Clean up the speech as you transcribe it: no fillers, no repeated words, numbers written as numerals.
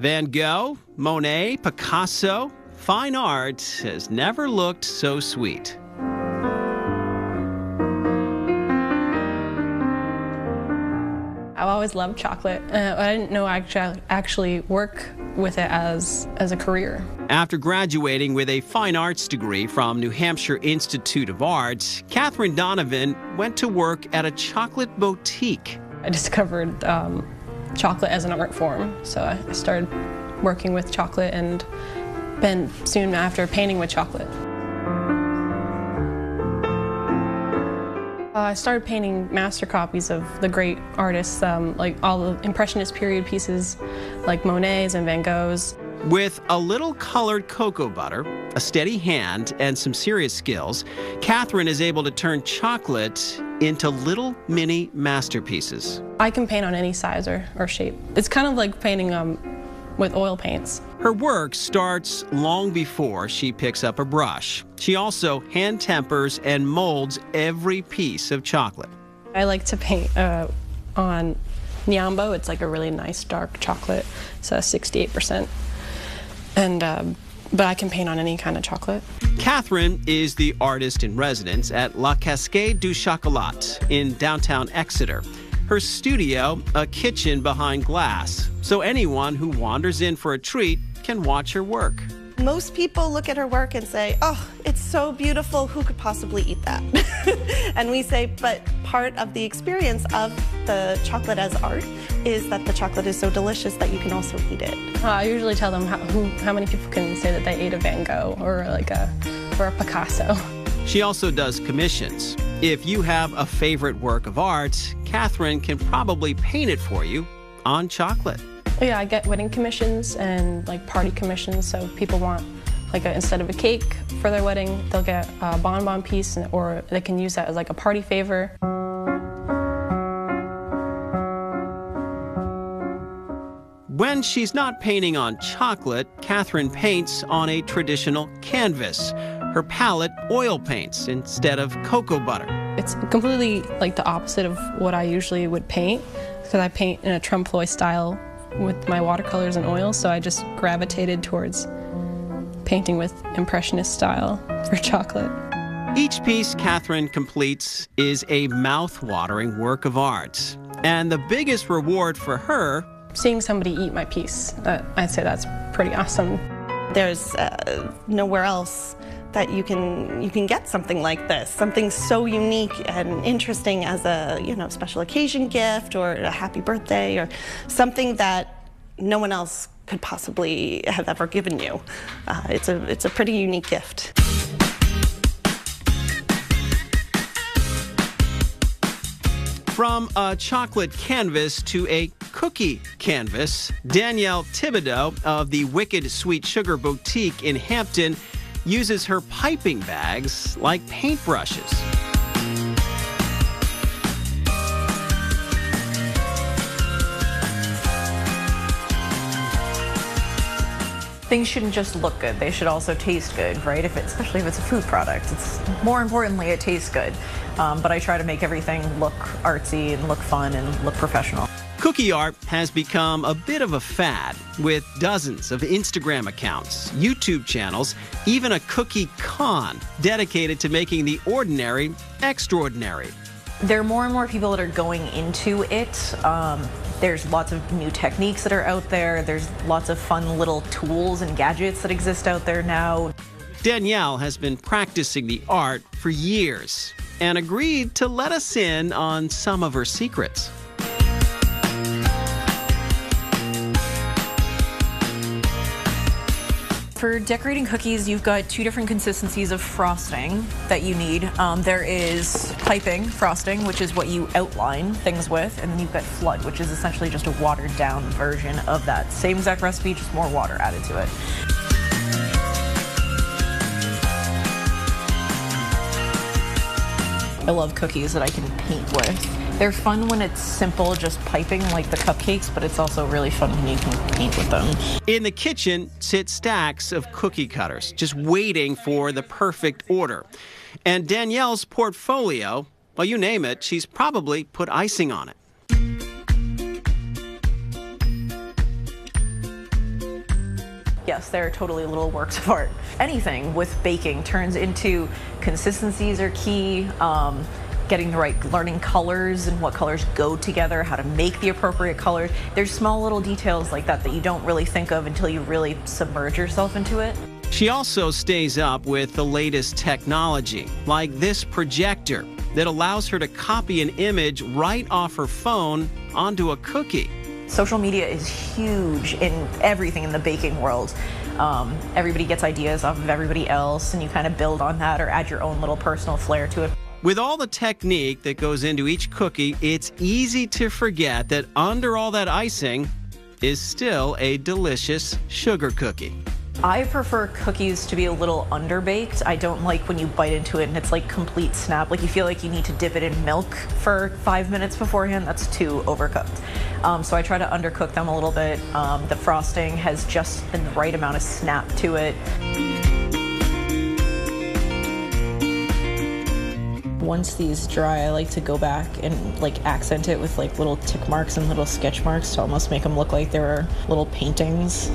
Van Gogh, Monet, Picasso, fine art has never looked so sweet. I've always loved chocolate. I didn't know I actually work with it as a career. After graduating with a fine arts degree from New Hampshire Institute of Arts, Catherine Donovan went to work at a chocolate boutique. I discovered chocolate as an art form, so I started working with chocolate and then soon after painting with chocolate. I started painting master copies of the great artists, like all the Impressionist period pieces, like Monet's and Van Gogh's. With a little colored cocoa butter, a steady hand, and some serious skills, Catherine is able to turn chocolate into little mini masterpieces. I can paint on any size or shape. It's kind of like painting with oil paints. Her work starts long before she picks up a brush. She also hand tempers and molds every piece of chocolate. I like to paint on Nyambo. It's like a really nice dark chocolate. It's 68%. But I can paint on any kind of chocolate. Catherine is the artist in residence at La Cascade du Chocolat in downtown Exeter. Her studio, a kitchen behind glass, so anyone who wanders in for a treat can watch her work. Most people look at her work and say, oh, it's so beautiful, who could possibly eat that? And we say, but part of the experience of the chocolate as art is that the chocolate is so delicious that you can also eat it. I usually tell them how many people can say that they ate a Van Gogh or a Picasso. She also does commissions. If you have a favorite work of art, Catherine can probably paint it for you on chocolate. Yeah, I get wedding commissions and like party commissions, so people want instead of a cake for their wedding, they'll get a bonbon piece or they can use that as like a party favor. When she's not painting on chocolate, Catherine paints on a traditional canvas. Her palette oil paints instead of cocoa butter. It's completely like the opposite of what I usually would paint, because I paint in a trompe-l'oeil style with my watercolors and oils, so I just gravitated towards painting with Impressionist style for chocolate. Each piece Catherine completes is a mouth-watering work of art. And the biggest reward for her, seeing somebody eat my piece, I'd say that's pretty awesome. There's nowhere else that you can get something like this, something so unique and interesting as a special occasion gift or a happy birthday or something that no one else could possibly have ever given you. It's a pretty unique gift. From a chocolate canvas to a cookie canvas, Danielle Thibodeau of the Wicked Sweet Sugar Boutique in Hampton uses her piping bags like paintbrushes. Things shouldn't just look good, they should also taste good, right? Especially if it's a food product. It's more importantly, it tastes good. But I try to make everything look artsy and look fun and look professional. Cookie art has become a bit of a fad, with dozens of Instagram accounts, YouTube channels, even a cookie con dedicated to making the ordinary extraordinary. There are more and more people that are going into it. There's lots of new techniques that are out there. There's lots of fun little tools and gadgets that exist out there now. Danielle has been practicing the art for years and agreed to let us in on some of her secrets. For decorating cookies, you've got two different consistencies of frosting that you need. There is piping frosting, which is what you outline things with, and then you've got flood, which is essentially just a watered down version of that. Same exact recipe, just more water added to it. I love cookies that I can paint with. They're fun when it's simple, just piping like the cupcakes, but it's also really fun when you can paint with them. In the kitchen sit stacks of cookie cutters, just waiting for the perfect order. And Danielle's portfolio, well, you name it, she's probably put icing on it. Yes, they're totally little works of art. Anything with baking turns into consistencies are key, getting the right, learning colors and what colors go together, how to make the appropriate colors. There's small little details like that that you don't really think of until you really submerge yourself into it. She also stays up with the latest technology, like this projector that allows her to copy an image right off her phone onto a cookie. Social media is huge in everything in the baking world. Everybody gets ideas off of everybody else, and you kind of build on that or add your own little personal flair to it. With all the technique that goes into each cookie, it's easy to forget that under all that icing is still a delicious sugar cookie. I prefer cookies to be a little underbaked. I don't like when you bite into it and it's like complete snap. Like you feel like you need to dip it in milk for 5 minutes beforehand. That's too overcooked. So I try to undercook them a little bit. The frosting has just the right amount of snap to it. Once these dry, I like to go back and like accent it with like little tick marks and little sketch marks to almost make them look like they were little paintings.